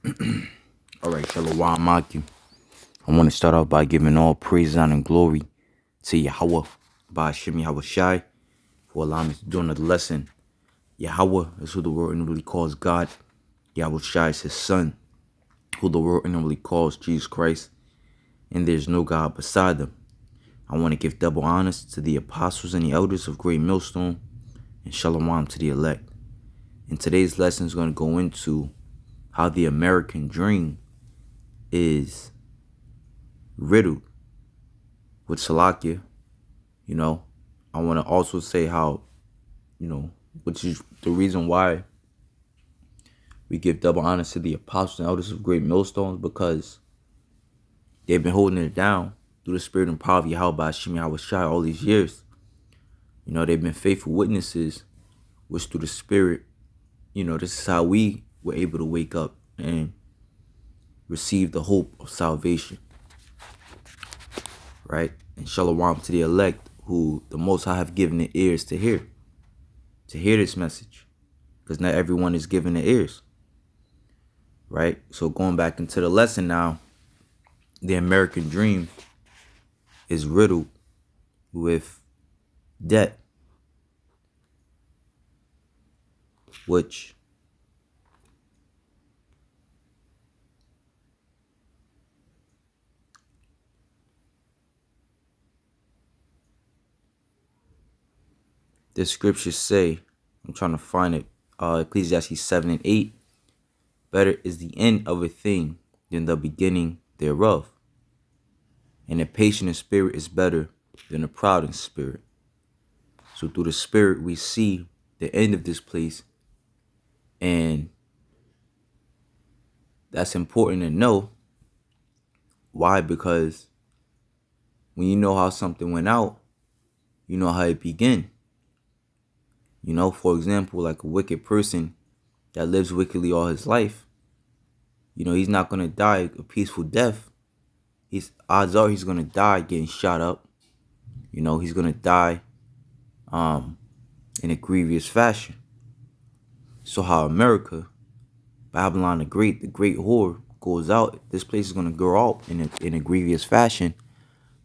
All right, Shalom Maki. I want to start off by giving all praise, honor, and glory to Yahweh, by Shemi Shai, for allowing me to do another lesson. Yahweh is who the world inwardly calls God. Yahweh Shai is his son, who the world inwardly calls Jesus Christ, and there's no God beside them. I want to give double honors to the apostles and the elders of Great Millstone, and Shalom to the elect. And today's lesson is going to go into how the American dream is riddled with Salakia. I want to also say how, which is the reason why we give double honors to the apostles and elders of Great Millstones, because they've been holding it down through the spirit and power of Yahweh Shemi Shai all these years. They've been faithful witnesses, which through the spirit, this is how we were able to wake up and receive the hope of salvation. Right? And Shalom to the elect, who the Most High have given the ears to hear this message, because not everyone is given the ears. Right? So going back into the lesson now, the American dream is riddled with debt, which the scriptures say, I'm trying to find it, Ecclesiastes 7 and 8, better is the end of a thing than the beginning thereof, and a patient in spirit is better than a proud in spirit. So through the spirit we see the end of this place, and that's important to know. Why? Because when you know how something went out, you know how it began. For example, like a wicked person that lives wickedly all his life, he's not going to die a peaceful death. Odds are he's going to die getting shot up. He's going to die in a grievous fashion. So how America, Babylon the great whore, goes out, this place is going to go out in a grievous fashion,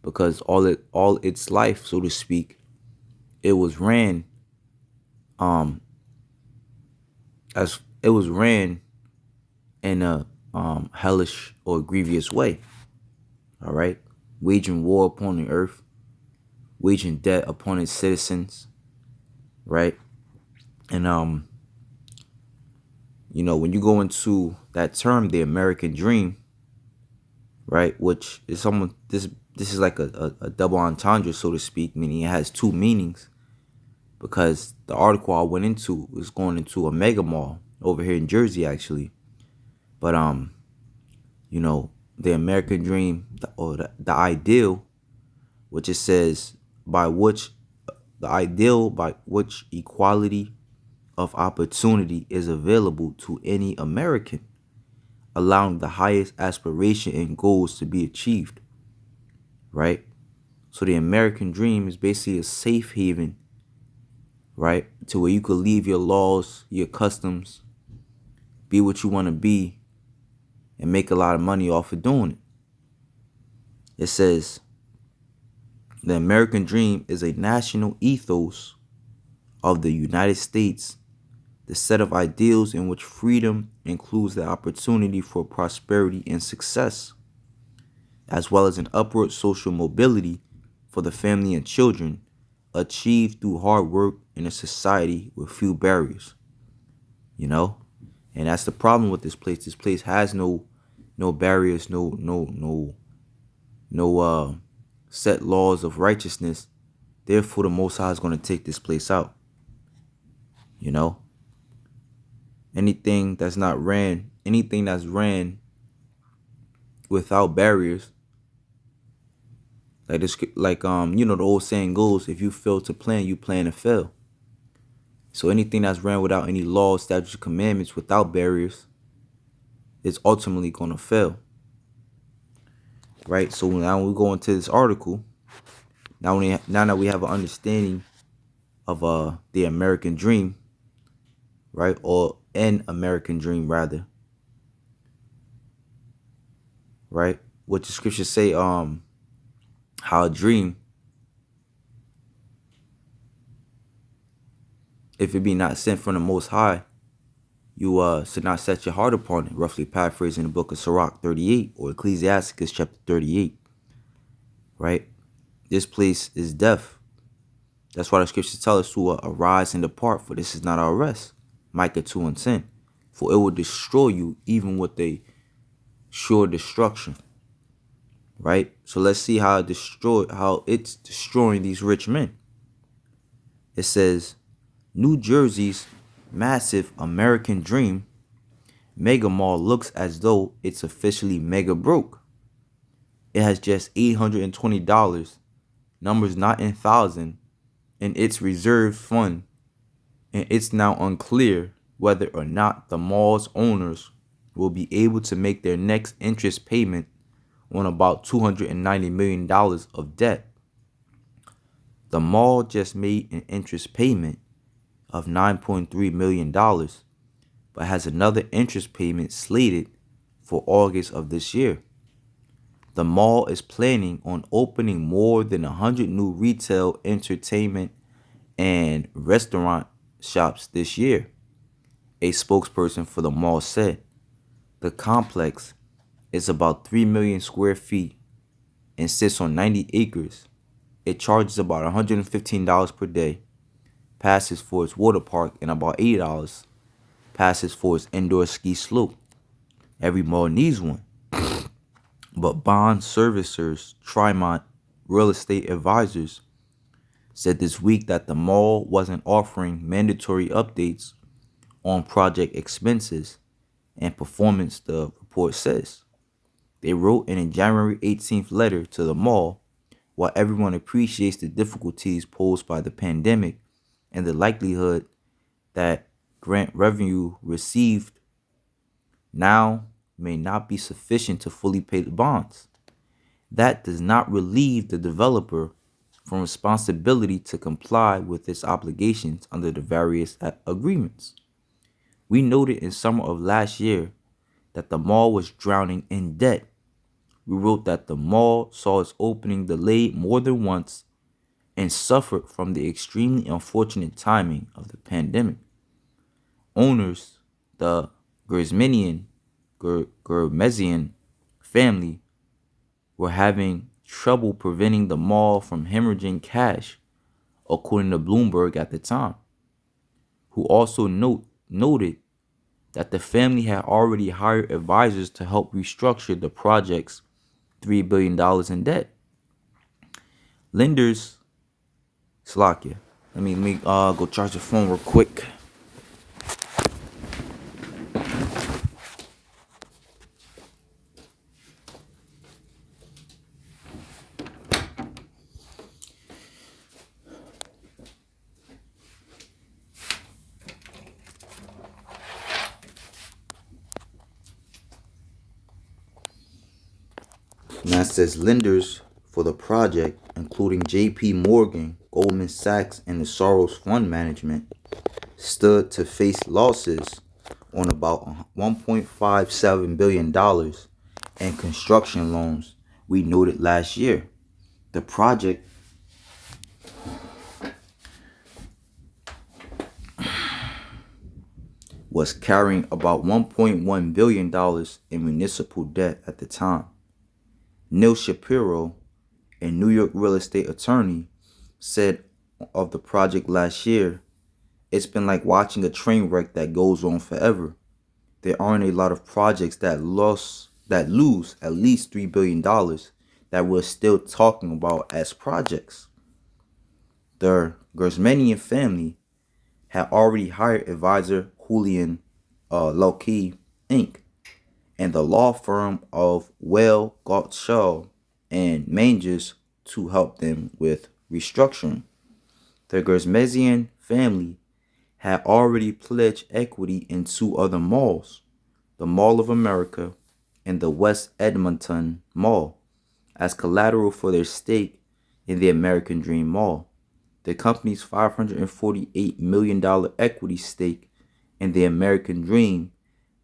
because all its life, so to speak, it was ran in a hellish or grievous way. All right, waging war upon the earth, waging debt upon its citizens, right? And when you go into that term, the American dream, right, which is this is like a double entendre, so to speak, meaning it has two meanings, because the article I went into was going into a mega mall over here in Jersey, actually. But the American dream, or the ideal, which it says by which equality of opportunity is available to any American, allowing the highest aspiration and goals to be achieved. Right? So the American dream is basically a safe haven, right, to where you could leave your laws, your customs, be what you want to be, and make a lot of money off of doing it. It says, the American dream is a national ethos of the United States, the set of ideals in which freedom includes the opportunity for prosperity and success, as well as an upward social mobility for the family and children, achieved through hard work in a society with few barriers. And that's the problem with this place. This place has no barriers, no set laws of righteousness. Therefore, the Most High is going to take this place out. Anything that's ran without barriers, the old saying goes, if you fail to plan, you plan to fail. So anything that's ran without any laws, statutes, commandments, without barriers, is ultimately going to fail. Right? So now when we go into this article, now that we have an understanding of the American dream, right, or an American dream rather, right? What the scriptures say, how a dream, if it be not sent from the Most High, you should not set your heart upon it. Roughly paraphrasing the book of Sirach 38 or Ecclesiasticus chapter 38, right? This place is death. That's why the scriptures tell us to arise and depart, for this is not our rest. Micah 2:10. For it will destroy you even with a sure destruction. Right? So let's see how it's destroying these rich men. It says, New Jersey's massive American Dream mega mall looks as though it's officially mega broke. It has just $820, numbers not in thousand, in its reserve fund, and it's now unclear whether or not the mall's owners will be able to make their next interest payment on about $290 million of debt. The mall just made an interest payment of $9.3 million, but has another interest payment slated for August of this year. The mall is planning on opening more than 100 new retail, entertainment, and restaurant shops this year. A spokesperson for the mall said the complex is about 3 million square feet and sits on 90 acres. It charges about $115 per day, passes for its water park, and about $80 passes for its indoor ski slope. Every mall needs one. But bond servicers Trimont Real Estate Advisors said this week that the mall wasn't offering mandatory updates on project expenses and performance, the report says. They wrote in a January 18th letter to the mall, while everyone appreciates the difficulties posed by the pandemic and the likelihood that grant revenue received now may not be sufficient to fully pay the bonds. That does not relieve the developer from responsibility to comply with its obligations under the various agreements. We noted in summer of last year that the mall was drowning in debt. We wrote that the mall saw its opening delayed more than once and suffered from the extremely unfortunate timing of the pandemic. Owners, the Gersmanian family, were having trouble preventing the mall from hemorrhaging cash, according to Bloomberg at the time, who also noted that the family had already hired advisors to help restructure the project's $3 billion in debt. Lenders, Slovakia. Let me go charge the phone real quick. Now it says lenders for the project, including J.P. Morgan, Goldman Sachs, and the Soros Fund Management, stood to face losses on about $1.57 billion in construction loans we noted last year. The project was carrying about $1.1 billion in municipal debt at the time. Neil Shapiro, a New York real estate attorney, said of the project last year, "It's been like watching a train wreck that goes on forever. There aren't a lot of projects that lose at least $3 billion that we're still talking about as projects." The Gersmanian family had already hired advisor Julian Loki Inc. and the law firm of Well, Gottshaw and Manges to help them with restructuring. The Gersmanian family had already pledged equity in two other malls, the Mall of America and the West Edmonton Mall, as collateral for their stake in the American Dream Mall. The company's $548 million equity stake in the American Dream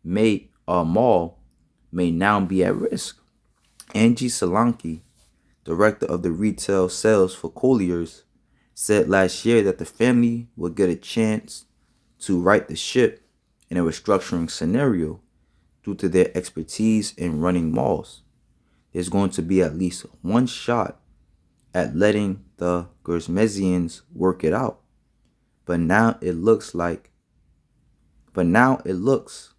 Mall may now be at risk. Angie Solanke, director of the retail sales for Colliers, said last year that the family would get a chance to right the ship in a restructuring scenario due to their expertise in running malls. There's going to be at least one shot at letting the Gersmezians work it out. But now it looks like but now it looks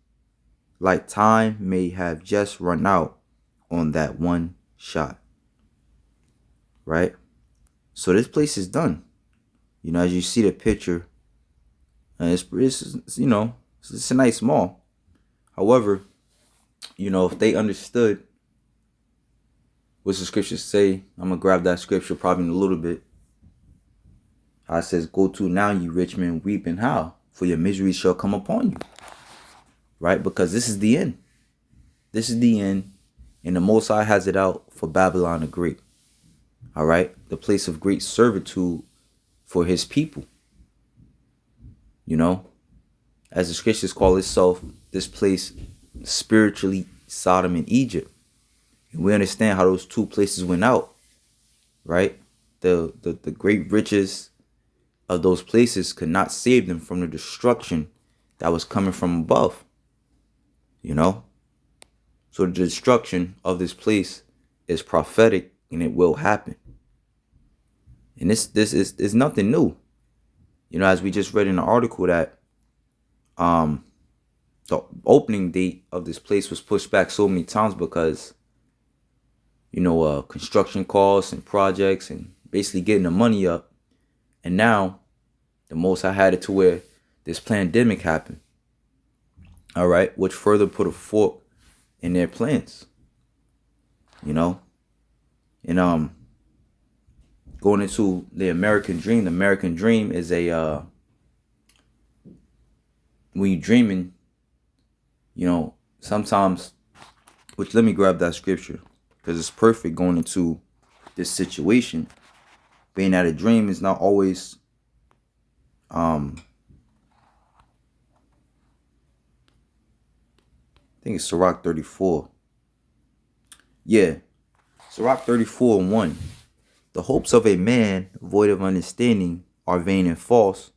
like time may have just run out on that one shot. Right? So this place is done. As you see the picture, and it's a nice mall. However, if they understood what the scriptures say, I'm gonna grab that scripture probably in a little bit. How it says, "Go to now, you rich men, weep and howl, for your misery shall come upon you." Right? Because this is the end. This is the end, and the Most High has it out for Babylon the Great. All right, the place of great servitude for His people. As the scriptures call itself, this place spiritually Sodom and Egypt. And we understand how those two places went out, right? The great riches of those places could not save them from the destruction that was coming from above. So the destruction of this place is prophetic, and it will happen. And this is nothing new. As we just read in the article that the opening date of this place was pushed back so many times because construction costs and projects and basically getting the money up. And now the Most High had it to where this pandemic happened. All right, which further put a fork in their plans. And going into the American dream. The American dream is a when you're dreaming, sometimes, which let me grab that scripture because it's perfect going into this situation. Being that a dream is not always I think it's Sirach 34. Yeah. Sirach 34:1. The hopes of a man void of understanding are vain and false,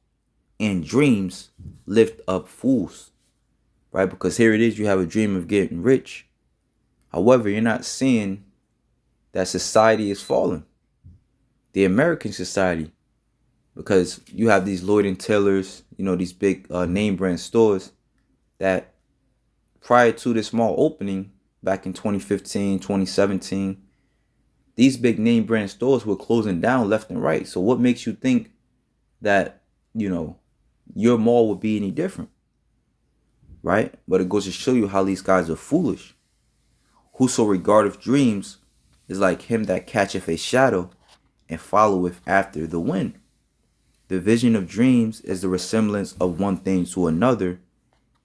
and dreams lift up fools. Right? Because here it is, you have a dream of getting rich. However, you're not seeing that society is falling. The American society. Because you have these Lloyd and Taylors, these big name brand stores that prior to this mall opening back in 2015, 2017, these big name brand stores were closing down left and right. So what makes you think that, your mall would be any different? Right? But it goes to show you how these guys are foolish. Whoso regardeth dreams is like him that catcheth a shadow and followeth after the wind. The vision of dreams is the resemblance of one thing to another,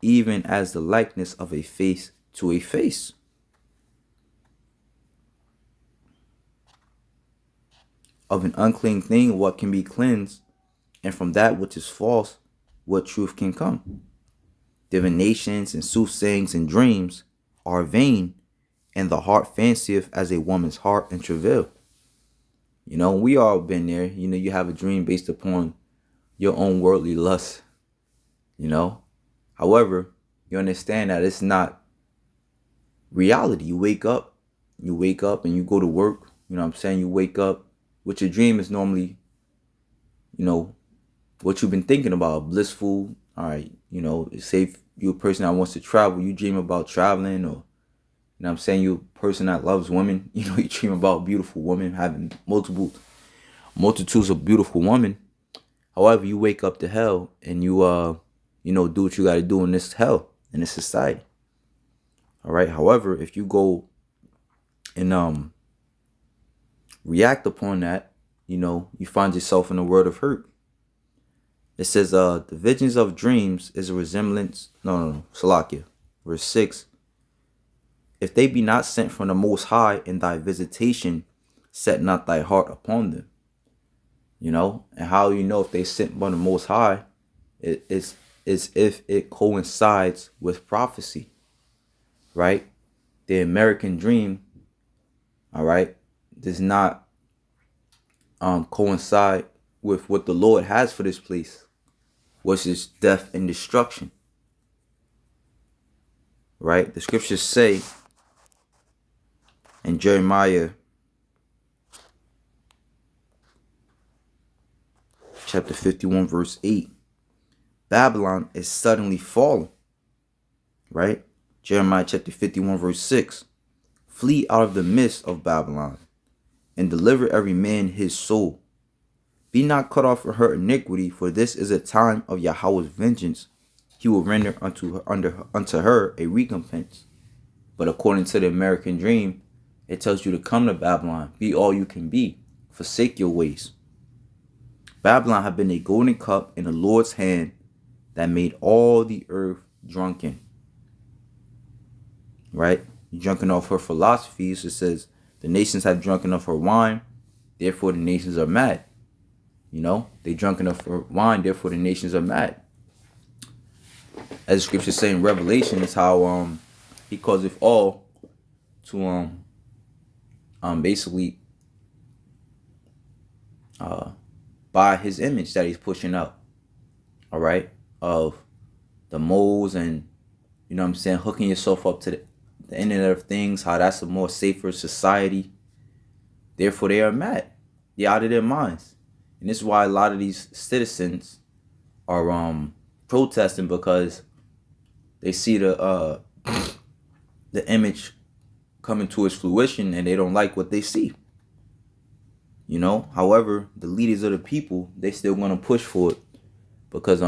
even as the likeness of a face to a face. Of an unclean thing, what can be cleansed? And from that which is false, what truth can come? Divinations and soothsayings and dreams are vain, and the heart fancieth as a woman's heart in travail. We all been there. You have a dream based upon your own worldly lust. However, you understand that it's not reality. You wake up and you go to work. You wake up. What your dream is normally, what you've been thinking about, blissful. All right, say if you're a person that wants to travel, you dream about traveling, or you're a person that loves women. You dream about beautiful women, having multitudes of beautiful women. However, you wake up to hell and you do what you got to do in this hell, in this society. All right. However, if you go and react upon that, you find yourself in a world of hurt. It says, the visions of dreams is a resemblance. No, Salakia. Verse 6. If they be not sent from the Most High in thy visitation, set not thy heart upon them. And how if they sent by the Most High, it's if it coincides with prophecy. Right? The American dream all right, does not coincide with what the Lord has for this place, which is death and destruction. Right? The scriptures say in Jeremiah chapter 51 verse 8, Babylon is suddenly fallen. Right? Jeremiah chapter 51 verse 6, flee out of the midst of Babylon and deliver every man his soul. Be not cut off for her iniquity, for this is a time of Yahweh's vengeance. He will render unto her a recompense. But according to the American dream, it tells you to come to Babylon, be all you can be, forsake your ways. Babylon had been a golden cup in the Lord's hand that made all the earth drunken. Right? Drunken off her philosophies. It says, the nations have drunken of her wine, therefore the nations are mad. You know, they drunk enough for wine, therefore the nations are mad. As the scriptures say in Revelation, is how he causeth all to basically buy his image that he's pushing out. All right, of the moles and, you know what I'm saying, hooking yourself up to the internet of things, how that's a more safer society. Therefore they are mad. They're out of their minds. And this is why a lot of these citizens are protesting, because they see the image coming to its fruition and they don't like what they see. You know, however, the leaders of the people, they still gonna push for it, because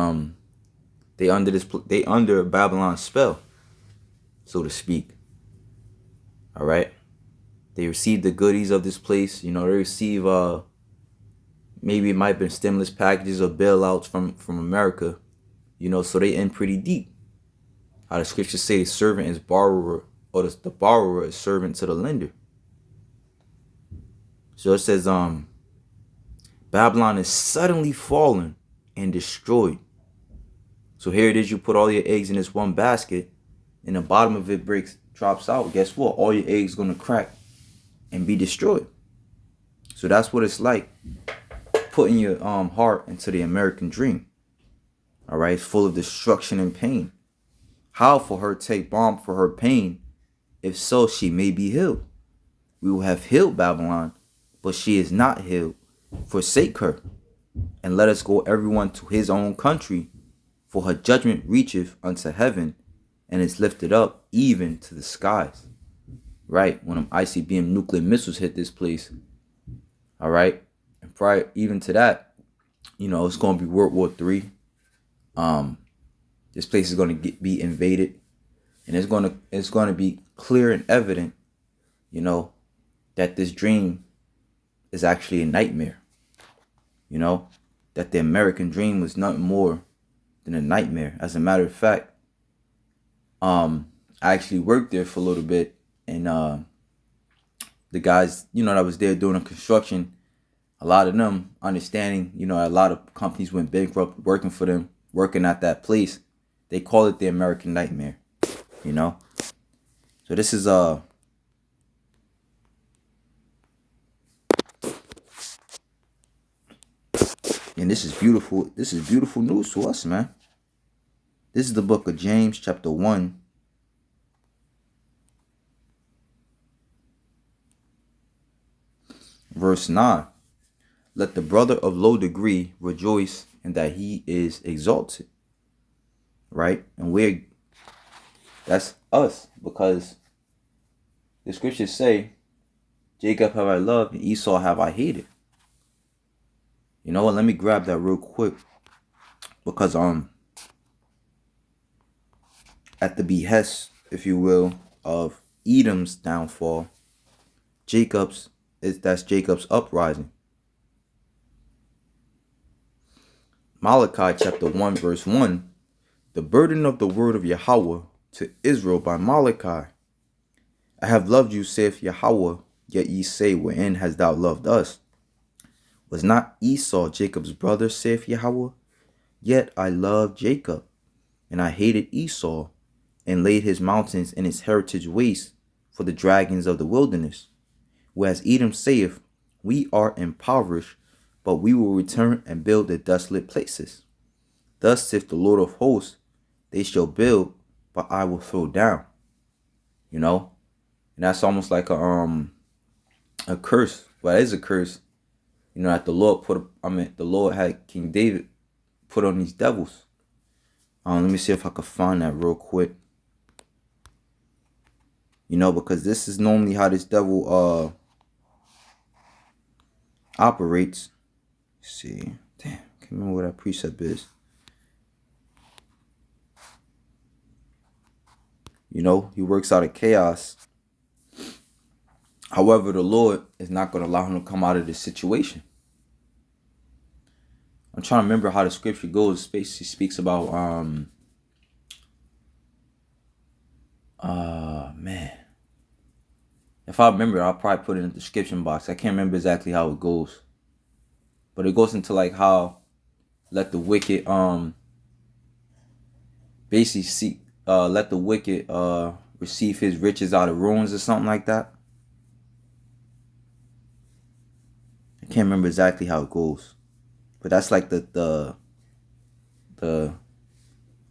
they under Babylon's spell, so to speak. All right, they receive the goodies of this place. You know, they receive maybe it might have been stimulus packages or bailouts from America, you know, so they in pretty deep. How the scriptures say the servant is borrower, or the borrower is servant to the lender. So it says, Babylon is suddenly fallen and destroyed. So here it is, you put all your eggs in this one basket, and the bottom of it drops out. Guess what? All your eggs gonna crack and be destroyed. So that's what it's like putting your heart into the American dream. All right, it's full of destruction and pain. How for her take balm for her pain? If so, she may be healed. We will have healed Babylon, but she is not healed. Forsake her, and let us go everyone to his own country, for her judgment reacheth unto heaven, and is lifted up even to the skies. Right, when them ICBM nuclear missiles hit this place. All right, and prior even to that, you know, it's going to be World War III. This place is going to be invaded, and it's going to be clear and evident, you know, that this dream is actually a nightmare. You know, that the American dream was nothing more than a nightmare. As a matter of fact, I actually worked there for a little bit, and the guys, you know, that was there doing the construction, a lot of them understanding, you know, a lot of companies went bankrupt working for them, working at that place. They call it the American nightmare, you know. So this is and this is beautiful. This is beautiful news to us, man. This is the book of James, chapter 1. Verse 9. Let the brother of low degree rejoice in that he is exalted. Right? And that's us, because the scriptures say, Jacob have I loved and Esau have I hated. You know what? Let me grab that real quick, because at the behest, if you will, of Edom's downfall, that's Jacob's uprising. Malachi chapter 1 verse 1. The burden of the word of Yahweh to Israel by Malachi. I have loved you, saith Yahweh, yet ye say, wherein hast thou loved us? Was not Esau Jacob's brother, saith Yahweh? Yet I loved Jacob, and I hated Esau, and laid his mountains and his heritage waste for the dragons of the wilderness. Whereas Edom saith, we are impoverished, but we will return and build the desolate places. Thus saith the Lord of hosts, they shall build, but I will throw down. You know? And that's almost like a curse. Well, it is a curse. You know, that the Lord the Lord had King David put on these devils. Let me see if I can find that real quick. You know, because this is normally how this devil operates. Let's see. Damn, can't remember what that precept is. You know, he works out of chaos. However, the Lord is not going to allow him to come out of this situation. I'm trying to remember how the scripture goes. He speaks about man. If I remember, I'll probably put it in the description box. I can't remember exactly how it goes. But it goes into like how let the wicked basically let the wicked receive his riches out of ruins or something like that. I can't remember exactly how it goes. But that's like the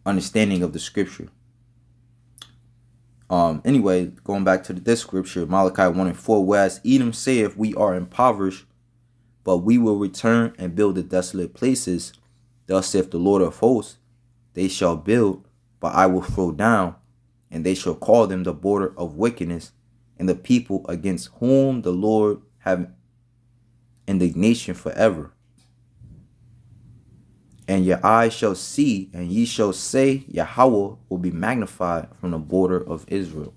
understanding of the scripture. Anyway, going back to this scripture, Malachi 1:4, whereas Edom saith, we are impoverished, but we will return and build the desolate places. Thus saith the Lord of hosts, they shall build, but I will throw down, and they shall call them the border of wickedness, and the people against whom the Lord have indignation forever. And your eyes shall see, and ye shall say, Yahweh will be magnified from the border of Israel.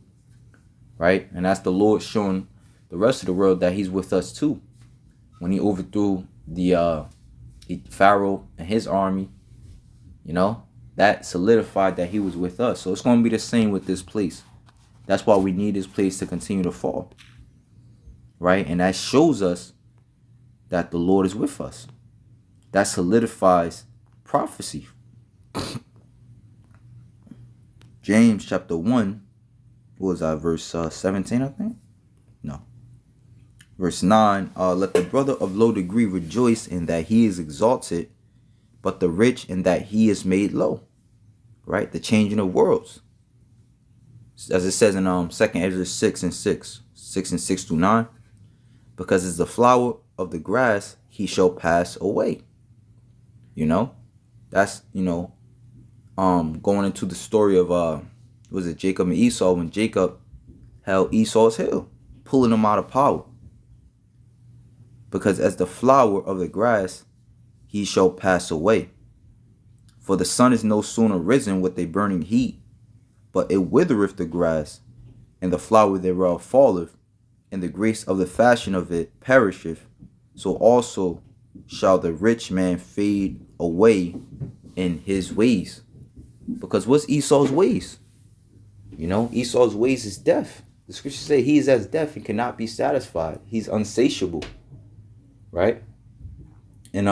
Right? And that's the Lord showing the rest of the world that he's with us too. When he overthrew the Pharaoh and his army, you know, that solidified that he was with us. So it's going to be the same with this place. That's why we need this place to continue to fall. Right? And that shows us that the Lord is with us. That solidifies prophecy. James chapter 1, what was that, verse 17, I think? No. Verse 9, let the brother of low degree rejoice in that he is exalted, but the rich in that he is made low. Right? The changing of worlds. As it says in 2nd Ezra 6 and 6 through 9. Because as the flower of the grass, he shall pass away. You know? That's, you know, going into the story of was it Jacob and Esau, when Jacob held Esau's heel, pulling him out of power. Because as the flower of the grass, he shall pass away. For the sun is no sooner risen with a burning heat, but it withereth the grass, and the flower thereof falleth, and the grace of the fashion of it perisheth. So also shall the rich man fade away in his ways. Because what's Esau's ways? You know, Esau's ways is death. The scriptures say he is as death and cannot be satisfied. He's unsatiable. Right? And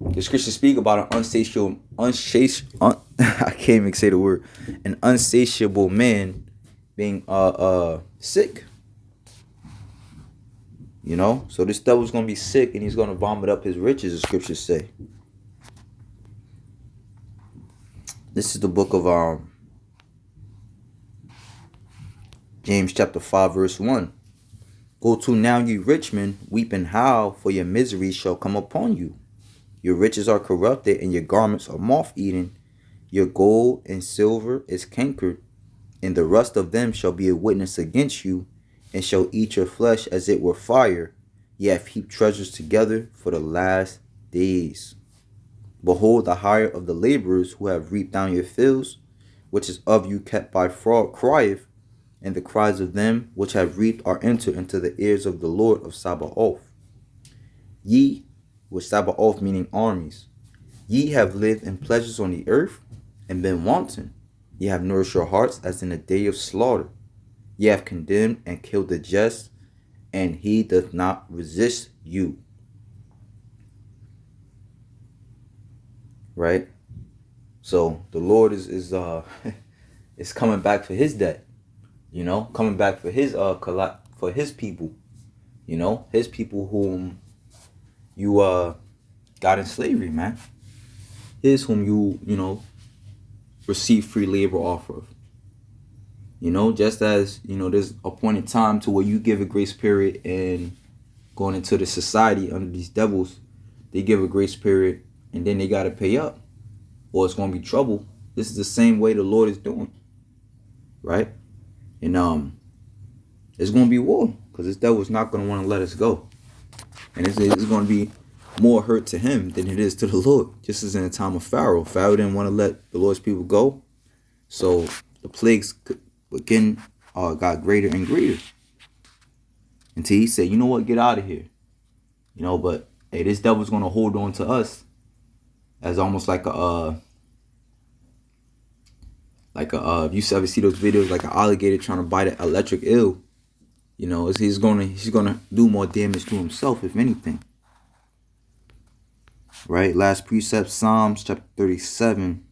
the scriptures speak about an I can't even say the word. An unsatiable man being sick. You know, so this devil's going to be sick and he's going to vomit up his riches, the scriptures say. This is the book of James chapter 5 verse 1. Go to now, ye rich men, weep and howl, for your misery shall come upon you. Your riches are corrupted, and your garments are moth-eaten. Your gold and silver is cankered, and the rust of them shall be a witness against you, and shall eat your flesh as it were fire. Ye have heaped treasures together for the last days. Behold, the hire of the laborers who have reaped down your fields, which is of you kept by fraud, crieth, and the cries of them which have reaped are entered into the ears of the Lord of Sabaoth. Ye, which Sabaoth meaning armies, ye have lived in pleasures on the earth, and been wanton. Ye have nourished your hearts as in a day of slaughter. Ye have condemned and killed the just, and he doth not resist you. Right? So the Lord is is coming back for his debt. You know, coming back for his for his people, his people whom you got in slavery, man. His whom you receive free labor off of. Just as, there's a point in time to where you give a grace period, and going into the society under these devils, they give a grace period and then they got to pay up or it's going to be trouble. This is the same way the Lord is doing, right? And it's going to be war, because this devil's not going to want to let us go. And it's going to be more hurt to him than it is to the Lord. Just as in the time of Pharaoh. Pharaoh didn't want to let the Lord's people go. So the plagues again got greater and greater. Until he said, you know what, get out of here. But hey, this devil's going to hold on to us as almost like a you ever see those videos, like an alligator trying to bite an electric eel. He's gonna do more damage to himself, if anything. Right? Last precept, Psalms chapter 37.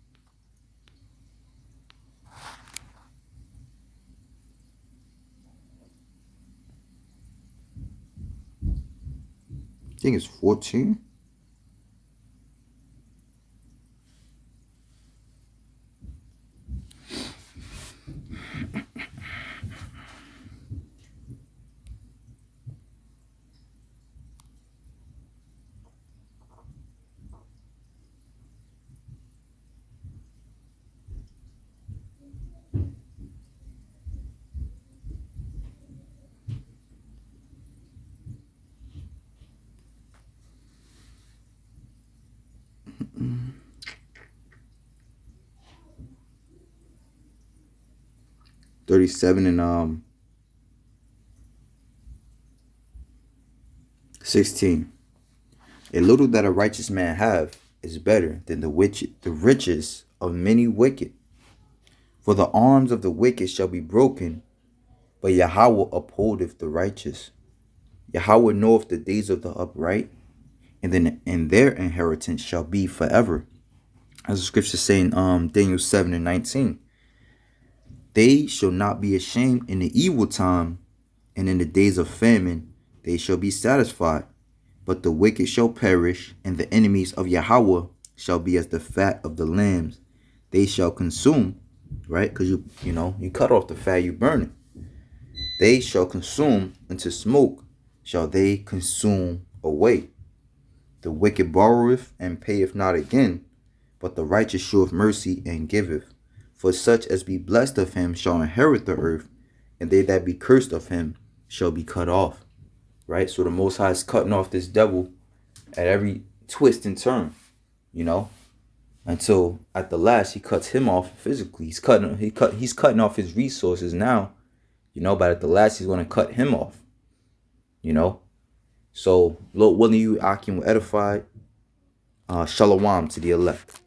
I think it's 14. And 16. A little that a righteous man have is better than the riches of many wicked. For the arms of the wicked shall be broken, but Yahweh upholdeth the righteous. Yahweh knoweth the days of the upright, and their inheritance shall be forever. As the scripture say in Daniel 7:19. They shall not be ashamed in the evil time, and in the days of famine they shall be satisfied. But the wicked shall perish, and the enemies of Yahweh shall be as the fat of the lambs. They shall consume, right? Because you cut off the fat, you burn it. They shall consume, into smoke shall they consume away. The wicked borroweth and payeth not again, but the righteous sheweth mercy and giveth. For such as be blessed of him shall inherit the earth, and they that be cursed of him shall be cut off. Right? So the Most High is cutting off this devil at every twist and turn, until at the last he cuts him off physically. He's cutting off his resources now, but at the last he's going to cut him off. So Lord willing, you Akim will edify. Shalom to the elect.